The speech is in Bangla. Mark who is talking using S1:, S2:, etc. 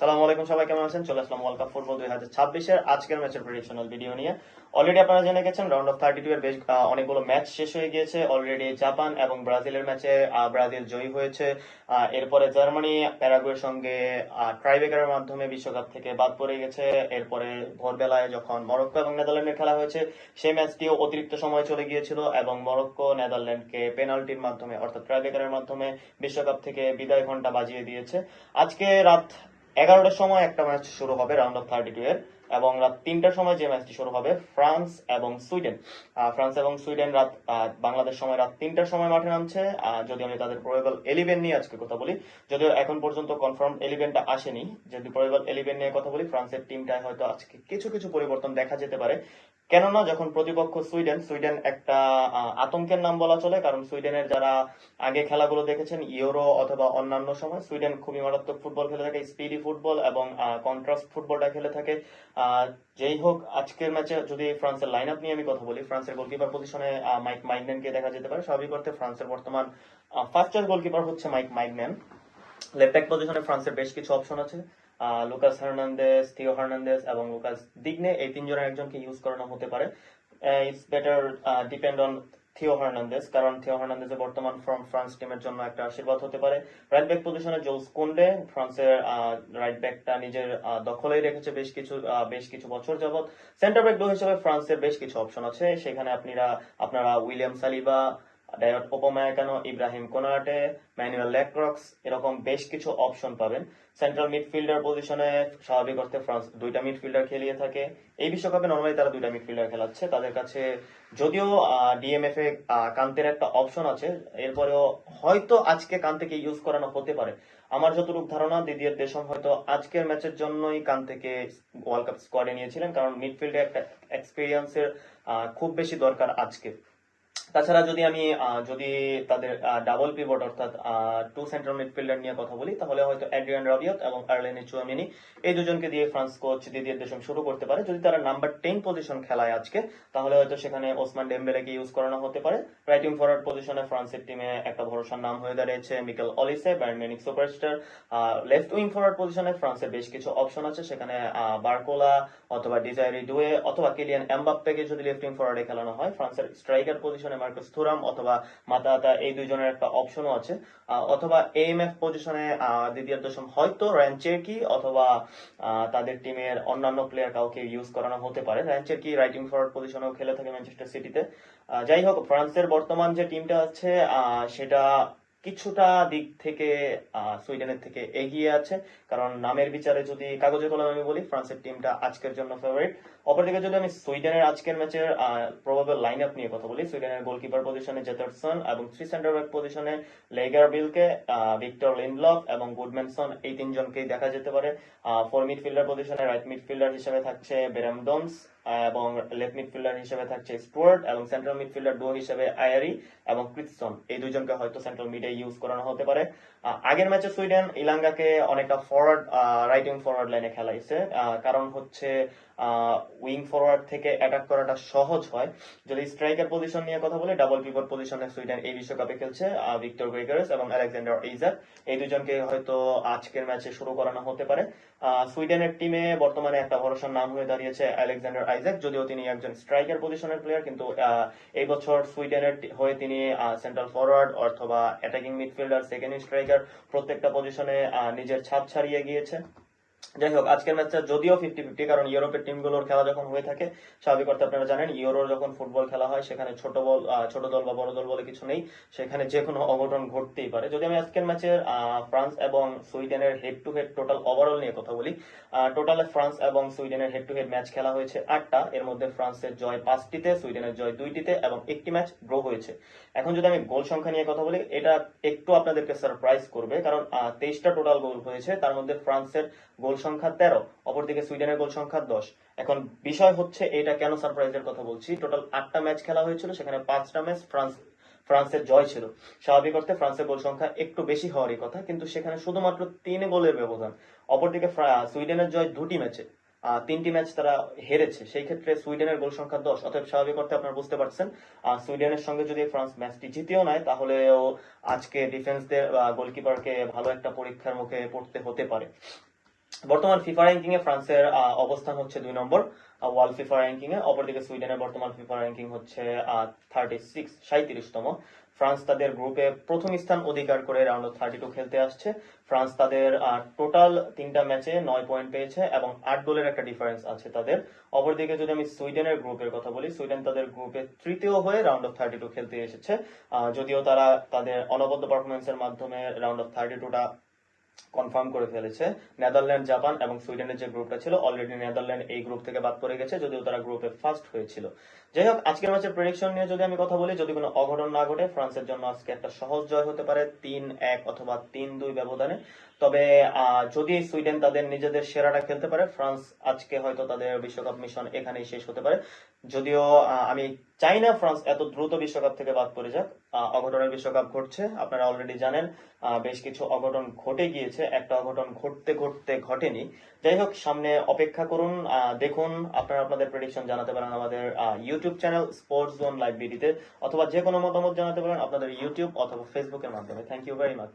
S1: সালামু আলাইকুম, সবাই কেমন আছেন? চলে আসলাম ওয়ার্ল্ড কাপ ফুটবল 2026-এর আজকের ম্যাচের প্রেডিকশনাল ভিডিও নিয়ে। অলরেডি আপনারা জেনে গেছেন রাউন্ড অফ 32 এর বেশ অনেকগুলো ম্যাচ শেষ হয়ে গিয়েছে। অলরেডি জাপান এবং ব্রাজিলের ম্যাচে ব্রাজিল জয়ী হয়েছে। এরপরে জার্মানি প্যারাগুয়ের সঙ্গে ট্রাইব্রেকারের মাধ্যমে বিশ্বকাপ থেকে বাদ পড়ে গেছে। এরপরে ভোরবেলায় যখন মরক্কো এবং নেদারল্যান্ডের খেলা হয়েছে, সেই ম্যাচটিও অতিরিক্ত সময় চলে গিয়েছিল এবং মরক্কো নেদারল্যান্ডকে পেনাল্টির মাধ্যমে অর্থাৎ ট্রাইব্রেকারের মাধ্যমে বিশ্বকাপ থেকে বিদায় ঘন্টা বাজিয়ে দিয়েছে। আজকে রাত 11টার সময় একটা ম্যাচ শুরু হবে রাউন্ড অফ 32 এর, এবং রাত 3টার সময় যে ম্যাচটি শুরু হবে ফ্রান্স এবং সুইডেন। ফ্রান্স এবং সুইডেন রাত বাংলাদেশ সময় রাত 3টার সময় মাঠে নামছে। যদি আমি তাদের প্রবেবল 11 নিয়ে আজকে কথা বলি, যদিও এখন পর্যন্ত কনফার্ম 11টা আসেনি, যদি প্রবেবল 11 নিয়ে কথা বলি, ফ্রান্সের টিমটায় হয়তো আজকে কিছু কিছু পরিবর্তন দেখা যেতে পারে। কেননা যখন প্রতিপক্ষ সুইডেন, সুইডেন একটা আতঙ্কের নাম বলা চলে, কারণ সুইডেনের যারা আগে খেলাগুলো দেখেছেন ইউরো অথবা অন্যান্য সময়, সুইডেন খুবই মারাত্মক ফুটবল খেলে থাকে, স্পিডি ফুটবল এবং কন্ট্রাস্ট ফুটবলটা খেলে থাকে। যেই হোক, আজকের ম্যাচে যদি ফ্রান্সের লাইন আপ নিয়ে আমি কথা বলি, ফ্রান্সের গোলকিপার পজিশনে মাইক মাইগন্যানকে দেখা যেতে পারে। স্বাভাবিক অর্থে ফ্রান্সের বর্তমান ফার্স্ট চয়েস গোলকিপার হচ্ছে মাইক মাইগন্যান। লেফট ব্যাক পজিশনে ফ্রান্সের বেশ কিছু অপশন আছে। লুকাস হার্নান্দেস, থিও হার্নান্দেস এবং লুকাস দিগনে, এই তিনজনের একজনকে ইউজ করানো হতে পারে। It's better depend on Theo Hernandez, কারণ থিও হার্নান্দেসের বর্তমান ফর্ম ফ্রান্স টিমের জন্য একটা আশীর্বাদ হতে পারে। রাইট ব্যাক পজিশনে জোস কোন্ডে, ফ্রান্সের রাইট ব্যাকটা নিজের দখলেই রেখেছে বেশ কিছু বছর যাবত। সেন্টার ব্যাক হিসেবে ফ্রান্সের বেশ কিছু অপশন আছে, সেখানে আপনারা William Saliba, Dayot Upamecano, Ibrahima Konate, Manuel Lacroix, এরকম বেশ কিছু অপশন পাবেন। সেন্ট্রাল মিডফিল্ডার পজিশনে স্বাভাবিক অর্থে ফ্রান্স দুইটা মিডফিল্ডার খেলিয়ে থাকে। এই বিশ্বকাপে নর্মালি তারা দুইটা মিডফিল্ডার খেলাচ্ছে। তাদের কাছে যদিও ডিএমএফ এ কান্তের একটা অপশন আছে, এরপরেও হয়তো আজকে কান্তেকে ইউজ করানো হতে পারে। আমার যতটুকু ধারণা, দিদিয়ের দেশম হয়তো আজকের ম্যাচের জন্যই কান্তেকে ওয়ার্ল্ড কাপ স্কোয়াডে নিয়েছিলেন, কারণ মিডফিল্ডে একটা এক্সপিরিয়েন্সের খুব বেশি দরকার আজকে। তাছাড়া যদি তাদের ডাবল পিভট অর্থাৎ টু সেন্ট্রাল মিডফিল্ডার নিয়ে কথা বলি, তাহলে হয়তো অ্যাড্রিয়ান রাবিয়ত এবং আর্লেনি চুয়ামিনি, এই দুজনকে দিয়ে ফ্রান্স কোচ দিদিয়ের দেশম শুরু করতে পারে। যদি তারা নাম্বার 10 পজিশন খেলায় আজকে, তাহলে হয়তো সেখানে ওসমান ডেম্বেলেকে ইউজ করানো হতে পারে। রাইটিং ফরওয়ার্ড পজিশনে ফ্রান্সের টিমে একটা ভরসার নাম হয়ে দাঁড়িয়েছে Michael Olise, Bayern Munich superstar. Left wing forward পজিশনে ফ্রান্সের বেশ কিছু অপশন আছে, সেখানে বারকোলা অথবা ডিজাইরি ডুয়ে অথবা কিলিয়ান এমবাপ্পেকে যদি লেফট উইং ফরওয়ার্ডে খেলানো হয়। ফ্রান্সের স্ট্রাইকার পজিশনে মার্কাস থুরাম অথবা মাতাতা, এই দুইজনের একটা অপশনও আছে। অথবা এএমএফ পজিশনে দিদিয়ার দশম হয়তো র্যানচেরকি অথবা তাদের টিমের অন্যান্য প্লেয়ার কাউকে ইউজ করানো হতে পারে। র্যানচেরকি রাইটিং ফরওয়ার্ড পজিশনেও খেলে থাকে ম্যানচেস্টার সিটিতে। যাই হোক, ফ্রান্সের বর্তমান যে টিমটা আছে সেটা কিছুটা দিক থেকে সুইডেনের থেকে এগিয়ে আছে, কারণ নামের বিচারে যদি কাগজে কলমে আমি বলি, ফ্রান্সের টিমটা আজকের জন্য ফেভারিট। অপরদিকে যদি আমি সুইডেনের আজকের ম্যাচের প্রবাবল লাইন আপ নিয়ে কথা বলি, সুইডেনের গোলকিপার পজিশনে জেটারসন এবং থ্রি সেন্টার ব্যাক পজিশনে লেগারবিলকে, ভিক্টর লিন্ডলফ এবং গুডম্যানসন, এই তিনজনকেই দেখা যেতে পারে। ফোর মিডফিল্ডার পজিশনে রাইট মিডফিল্ডার হিসেবে থাকছে বেরামডন্স এবং লেফট মিডফিল্ডার হিসেবে থাকছে স্টুয়ার্ট, এবং সেন্ট্রাল মিডফিল্ডার ডুও হিসেবে আয়ারি এবং ক্রিসসন, এই দুজনকে হয়তো সেন্ট্রাল মিডে ইউজ করানো হতে পারে। আগের ম্যাচে সুইডেন ইলাঙ্গাকে অনেকটা ফরওয়ার্ড রাইটিং ফরওয়ার্ড লাইনে খেলাইছে, কারণ হচ্ছে উইং ফরওয়ার্ড থেকে অ্যাটাক করাটা সহজ হয়। যদি স্ট্রাইকার পজিশন নিয়ে কথা বলি, ডাবল পিভট পজিশনে সুইডেন এই বিশ্বকাপে খেলছে ভিক্টর গ্রেগারস এবং আলেকজান্ডার ইজাক, এই দুজনকে হয়তো আজকের ম্যাচে শুরু করানো হতে পারে। সুইডেনের টিমে বর্তমানে একটা ভরসার নাম হয়ে দাঁড়িয়েছে আলেকজান্ডার আইজাক, যদিও তিনি একজন স্ট্রাইকার পজিশনের প্লেয়ার, কিন্তু এই বছর সুইডেনের হয়ে তিনি সেন্ট্রাল ফরওয়ার্ড অথবা অ্যাটাকিং মিডফিল্ডার, সেকেন্ড স্ট্রাইকার, প্রত্যেকটা পজিশনে নিজের ছাপ ছাড়িয়ে গিয়েছে। যাই হোক, আজকের ম্যাচটা যদিও 50-50, কারণ ইউরোপের টিমগুলোর খেলা যখন হয়ে থাকে, স্বাভাবিক অর্থে আপনারা জানেন ইউরোর যখন ফুটবল খেলা হয় সেখানে ছোট দল বা বড় দল বলে কিছু নেই, সেখানে যে কোনো অঘটন ঘটতেই পারে। যদি আমি আজকের ম্যাচের ফ্রান্স এবং সুইডেনের head to head total overall নিয়ে কথা বলি, টোটালে ফ্রান্স এবং সুইডেনের হেড টু হেড ম্যাচ খেলা হয়েছে 8টা, এর মধ্যে ফ্রান্সের জয় 5টিতে, সুইডেনের জয় 2টিতে এবং একটি ম্যাচ ড্র হয়েছে। এখন যদি আমি গোল সংখ্যা নিয়ে কথা বলি, এটা একটু আপনাদেরকে সারপ্রাইজ করবে, কারণ 23টা টোটাল গোল হয়েছে, তার মধ্যে ফ্রান্সের গোল সংখ্যা 13, অপরদিকে সুইডেনের গোল সংখ্যা 10। এখন বিষয় হচ্ছে, এটা কেন সারপ্রাইজের কথা বলছি, টোটাল 8টা ম্যাচ খেলা হয়েছিল, সেখানে 5টা ম্যাচ ফ্রান্সের জয় ছিল। স্বাভাবিক অর্থে ফ্রান্সের গোল সংখ্যা একটু বেশি হওয়ারই কথা, কিন্তু সেখানে শুধুমাত্র 3 গোলের ব্যবধান। অপরদিকে সুইডেনের জয় 2টি ম্যাচে, 3টি ম্যাচ তারা হেরেছে, সেই ক্ষেত্রে সুইডেনের গোল সংখ্যা 10, অতএব স্বাভাবিক অর্থে আপনারা বুঝতে পারছেন সুইডেনের সঙ্গে যদি ফ্রান্স ম্যাচটি জিতেও নেয়, তাহলেও আজকে ডিফেন্সদের গোলকিপারকে ভালো একটা পরীক্ষার মুখে পড়তে হতে পারে। বর্তমান ফিফা র্যাঙ্কিং এ ফ্রান্সের অবস্থান হচ্ছে 2 নম্বর ওয়ার্ল্ড ফিফা র্যাঙ্কিং এ। অপরদিকে সুইডেনের বর্তমান ফিফা র্যাঙ্কিং হচ্ছে 37তম। ফ্রান্স তাদের গ্রুপে প্রথম স্থান অধিকার করে রাউন্ড অফ 32 খেলতে আসছে। ফ্রান্স তাদের টোটাল 3টা ম্যাচে 9 পয়েন্ট পেয়েছে এবং 8 গোলের একটা ডিফারেন্স আছে তাদের। অপরদিকে যদি আমি সুইডেনের গ্রুপের কথা বলি, সুইডেন তাদের গ্রুপে তৃতীয় হয়ে রাউন্ড অফ 32 খেলতে এসেছে। যদিও তারা তাদের অনবদ্য পারফরমেন্সের মাধ্যমে রাউন্ড অফ 32টা কনফার্ম করে ফেলেছে। নেদারল্যান্ড, জাপান এবং সুইডেনের যে গ্রুপটা ছিল, অলরেডি নেদারল্যান্ড এই গ্রুপ থেকে বাদ পড়ে গেছে, যদিও তারা গ্রুপে ফার্স্ট হয়েছিল। যাই হোক, আজকের ম্যাচের প্রেডিকশন নিয়ে যদি আমি কথা বলি, যদি কোনো অঘটন না ঘটে, ফ্রান্সের জন্য আজকে একটা সহজ জয় হতে পারে 3-1 অথবা 3-2 ব্যবধানে। তবে যদি সুইডেন তাদের নিজেদের সেরাটা খেলতে পারে, ফ্রান্স আজকে হয়তো তাদের বিশ্বকাপ মিশন এখানেই শেষ হতে পারে। যদিও আমি চাই না ফ্রান্স এত দ্রুত বিশ্বকাপ থেকে বাদ পড়ে যাক। অঘটনের বিশ্বকাপ ঘটছে, আপনারা অলরেডি জানেন। বেশ কিছু অঘটন ঘটে গিয়েছে, একটা অঘটন ঘটতে ঘটতে ঘটেনি। যাই হোক, সামনে অপেক্ষা করুন, দেখুন। আপনারা আপনাদের প্রেডিকশন জানাতে পারেন আমাদের YouTube channel sports zone live বিডিতে, অথবা যে কোনো মতামত জানাতে পারেন আপনাদের ইউটিউব অথবা ফেসবুকের মাধ্যমে। Thank you very much.